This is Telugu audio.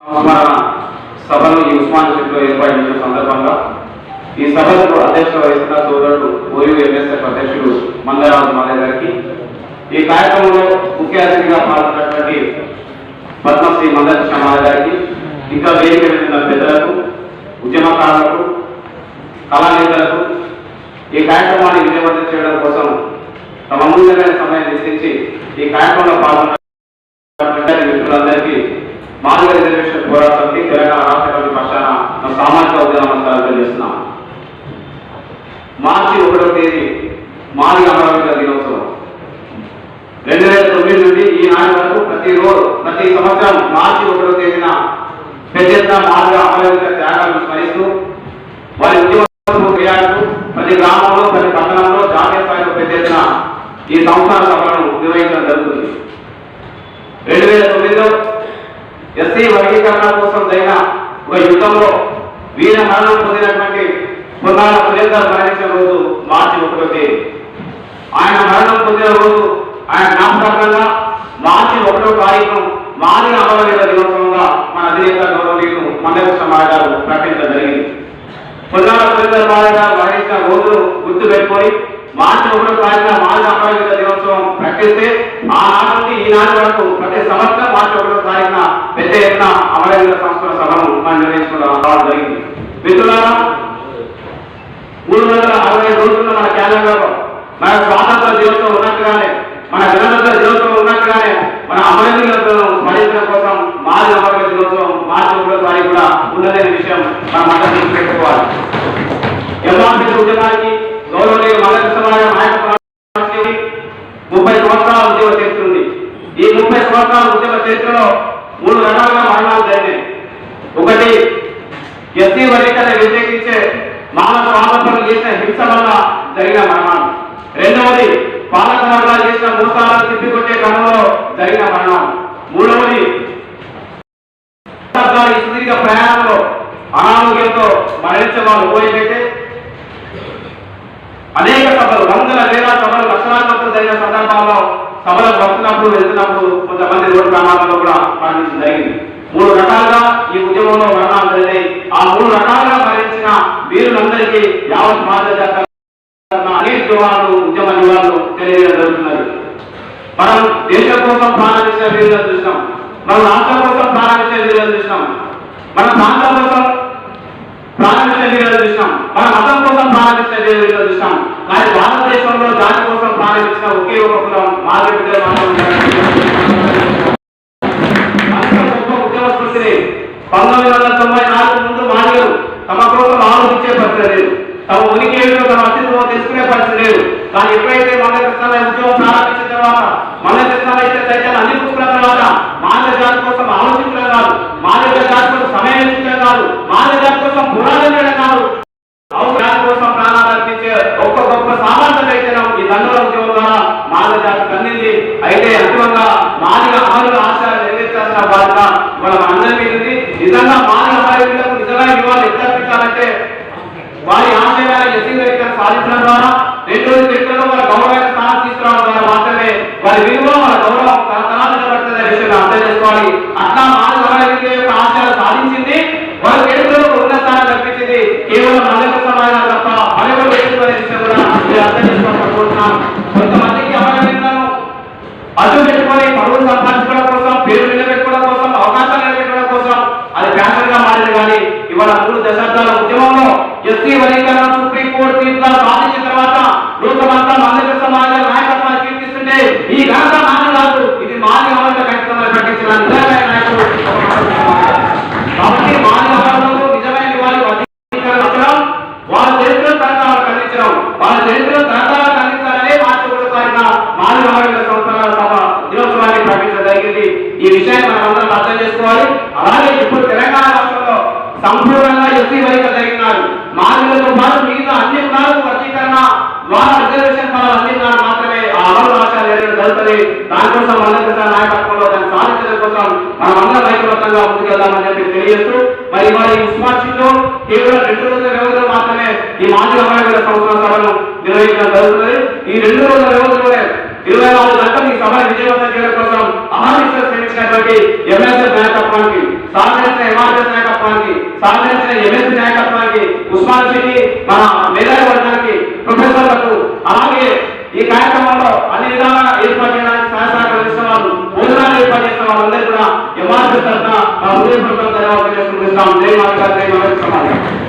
సంస్మరణ సభను ఈ ఉస్మానియాలో ఏర్పాటు చేసిన సందర్భంగా ఈ సభకు అధ్యక్షత వహిస్తున్న సోదరుడు ఓయూ ఎంఎస్ఎఫ్ అధ్యక్షుడు మందరాజు మాలయ్య గారికి, ఈ కార్యక్రమంలో ముఖ్య అతిథిగా పాల్గొన్నటువంటి పద్మశ్రీ మందకృష్ణ మాలయ్య గారికి, ఇంకా వేదిక మీద పెద్దలకు, ఉద్యమకారులకు, కళానేతలకు ఈ కార్యక్రమాన్ని విజయవంతం చేయడం కోసం తమ అమూల్యమైన సమయం వెచ్చించి ఈ కార్యక్రమంలో పాల్గొన్న మిత్రులందరికీ మాదిగ రిజర్వేషన్ పోరాట సమితి తెలంగాణ రాష్ట్ర కమిటీ పక్షాన సామాజిక ఉద్యమ నమస్కారాలు తెలియజేస్తున్నాం. మార్చి 1వ తేదీ మాదిగ అమరావతి దినోత్సవం. 2009 నుండి ఈనాటి వరకు ప్రతి సంవత్సరం మార్చి 1వ తేదీన పెద్ద ఎత్తున మాదిగ అమరావతి త్యాగాలను స్మరిస్తూ వారి ఉద్యమ క్రియాలకు ప్రతి గ్రామంలో ప్రతి పట్టణంలో జాతీయ స్థాయిలో పెద్ద ఎత్తున ఈ సంస్థాన సభలను నిర్వహించడం జరుగుతుంది. 2009లో ఎస్సీ వర్గీకరణ కోసం జరిగిన ఒక యుద్ధంలో వీర మరణం పొందినటువంటి పొన్నాల సురేందర్ మరణించిన రోజు మార్చి 1వ తేదీ. ఆయన మరణం పొందిన రోజు ఆయన జ్ఞాపకార్థంగా మార్చి 1వ తారీఖును మాదిగ అమరవీరుల దినోత్సవంగా మన అధినేత గౌరవనీయులు మందకృష్ణ మాలయ్య గారు ప్రకటించడం జరిగింది. పొన్నాల సురేందర్ మాలయ్య గారు మరణించిన రోజును గుర్తు పెట్టుకొని మార్చి 1వ తారీఖున మాదిగ అమరవీరుల దినోత్సవం ప్రకటిస్తే ఆనాటి నుండి ఈనాటి వరకు ప్రతి సంవత్సరం మార్చి 1వ తారీఖున పెద్ద ఎత్తున అమరవీరుల సంస్కరణ సభను మనం నిర్వహించుకోవడం జరిగింది. మిత్రులారా, 365 రోజుల్లో మన క్యాలెండర్లో మన స్వాతంత్ర దినోత్సవం ఉన్నట్టుగానే, మన గణతంత్ర దినోత్సవం ఉన్నట్టుగానే మన అమరవీరులను స్మరించడం కోసం మాదిగ అమరవీరుల దినోత్సవం మార్చి 1వ తారీఖు కూడా ఉన్నదనే విషయం మనం అందరికీ పెట్టుకోవాలి. ఎంఆర్పీ ఉద్యమానికి గౌరవనీయులు మందకృష్ణ మాలయ్య నాయకత్వానికి 30 సంవత్సరాల ఉద్యమ చరిత్ర ఉంది. ఈ 30 సంవత్సరాల ఉద్యమ చరిత్రలో 3 రకాలుగా మరణాలు జరిగాయి. ఒకటి, ఎస్సీ వర్గీకరణ వ్యతిరేకించే మానవ స్వాతంత్రం చేసిన హింస వల్ల జరిగిన మరణాలు. రెండవది, పాలక వర్గాలు చేసిన మోసాలను తిప్పికొట్టే క్రమంలో జరిగిన మరణాలు. మూడవది, సుదీర్ఘ ప్రయాణంలో అనారోగ్యంతో మరణించే వాళ్ళు పోయేటైతే అనేక సభలు, వందల వేల సభలు, లక్షలాది మంది జరిగిన సందర్భాల్లో సభలకు వస్తున్నప్పుడు వెళ్తున్నప్పుడు కొంతమంది రోడ్డు ప్రమాదాల్లో కూడా మరణించడం జరిగింది. 3 రకాలుగా ఈ ఉద్యమంలో మరణాలు జరిగాయి. ఆ 3 రకాలుగా మరణించిన వీరులందరికీ యావత్ మాదిగ అనేక జవాన్లు, ఉద్యమ నివాళులు తెలియజేయడం జరుగుతున్నది. మనం దేశం కోసం ప్రారంభించిన వీరులను చూసినాం, మనం రాష్ట్రం కోసం ప్రారంభించిన వీరులను చూసినాం, మన ప్రాంతం కోసం ప్రారంభించిన వీరులను చూసినాం, మన మతం కోసం ప్రారంభించిన వీరులను చూసినాం. కానీ భారతదేశంలో జాతి కోసం ప్రారంభించిన ఒకే ఒక కులం మాదిగ బిడ్డలు మాత్రమే. 1994 ముందు మాదిగలు తమ కోసం ఆలోచించే పరిస్థితి లేదు, తమ ఉనికి ఏమిటో తమ అస్తిత్వం తెలుసుకునే పరిస్థితి లేదు. కానీ ఎప్పుడైతే మందకృష్ణ ఉద్యమం ప్రారంభించిన తర్వాత, మందకృష్ణ చైతన్యం అందిపుచ్చుకున్న తర్వాత మాదిగ జాతి కోసం ఆలోచించడం కాదు, మాదిగ జాతి కోసం సమయం ఇచ్చడం కాదు, మాదిగ జాతి కోసం పోరాటం చేయడం కాదు, జాతి కోసం ప్రాణాలు అర్పించే ఒక్క గొప్ప సామర్థ్యం అయితే ఈ దండల ఉద్యమం ద్వారా మాదిగ జాతి కందింది. అయితే అంతిమంగా మాదిగ అమరుల ఆశయాలు నెరవేర్చాల్సిన బాధ్యత ఇవాళ మనందరి మీద ఉంది. నిజంగా మాదిగ అమరులకు నిజంగా ఇవాళ ఎత్తించాలంటే వారి ఆశయాలను ఎస్సీగా సాధించడం ద్వారా, రెండోది చరిత్రలో వాళ్ళ గౌరవమైన స్థానం తీసుకురావడం ద్వారా మాత్రమే వారి విలువ, వాళ్ళ గౌరవం తరతరాలు నిలబడుతుందనే విషయాన్ని అర్థం చేసుకోవాలి. అట్లా మాదిగ అమరుల యొక్క ఆశయాలు సాధించింది, వారి చరిత్రలో ఉన్న స్థానం కల్పించింది కేవలం మందకృష్ణ మాలయ్య తప్ప మరెవరు అనే విషయం కూడా మీరు అర్థం చేసుకోవాలనుకుంటున్నాం. కొంతమందికి అమరవీరులను అడ్డు పెట్టుకొని పరువులు సంపాదించుకోవడం కోసం, పేరు నిలబెట్టుకోవడం కోసం, అవకాశాలు నిలబెట్టుకోవడం కోసం అది ఫ్యాషన్ గా మారింది. కానీ ఇవాళ 3 దశాబ్దాల ఉద్యమంలో ఎస్సీ వర్గీకరణ సుప్రీంకోర్టు తీర్పులను సాధించిన తర్వాత లోకమంతా మందకృష్ణ మాలయ్య నాయకత్వాన్ని కీర్తిస్తుంటే ఈ ఘనత నాది కాదు, ఇది మాదిగ అమరుల ఖచ్చితంగా ప్రకటించిన నిజమైన నాయకుడు. కాబట్టి మాదిగ అమరులకు నిజమైన వారి వర్గీకరణ వాళ్ళ చరిత్రను తరతరాలు ఖండించడం, వాళ్ళ చరిత్రను తరతరాలు ఖండించాలనే మార్చి 1వ తారీఖున మాదిగ అమరుల సంస్థల సభ దినోత్సవాన్ని ప్రకటించడం జరిగింది. ఈ విషయాన్ని మనం అందరం అర్థం చేసుకోవాలి. అలాగే ఇప్పుడు తెలంగాణ రాష్ట్రంలో సంపూర్ణంగా ఎస్సీ వర్గీకరణ జరిగినారు. మాదిగలతో పాటు మిగతా అన్ని కులాలకు వర్గీకరణ ద్వారా రిజర్వేషన్ ఫలాలు అందినారు. మాత్రమే ఆ అమలు ఆశయాలు ఏదైనా జరుగుతుంది. దానికోసం మందకృష్ణ నాయకత్వంలో దాన్ని సాధించడం కోసం మనం అందరం ఐక్యబద్ధంగా ముందుకెళ్దామని చెప్పి తెలియజేస్తూ, మరి ఇవాళ ఈ ఉస్మానియాలో కేవలం 2 రోజుల వ్యవధిలో మాత్రమే ఈ మాదిగ అమరవీరుల సంస్కరణ సభను నిర్వహించడం జరుగుతుంది. ఈ 2 రోజుల వ్యవధిలోనే 24 గంటలు ఈ సభను విజయవంతం చేయడం కోసం అహర్నిశలు శ్రమించినటువంటి ఎంఎస్ఎఫ్ నాయకత్వానికి సాధారణ సహకరించిన ఎంఎస్పీ నాయకత్వానికి, ఉస్మాన్ సిటీ మన మేధావి వర్గానికి, ప్రొఫెసర్లకు, అలాగే ఈ కార్యక్రమంలో అన్ని విధాలుగా ఏర్పాటు చేయడానికి సహకారం వాళ్ళు, భోజనాలు ఏర్పాటు చేసిన వాళ్ళందరూ కూడా ఎంఆర్ఎస్ తరఫున హృదయపూర్వక ధన్యవాదాలు తెలుసుకుంటాం. జై మాతా, జై మాతా.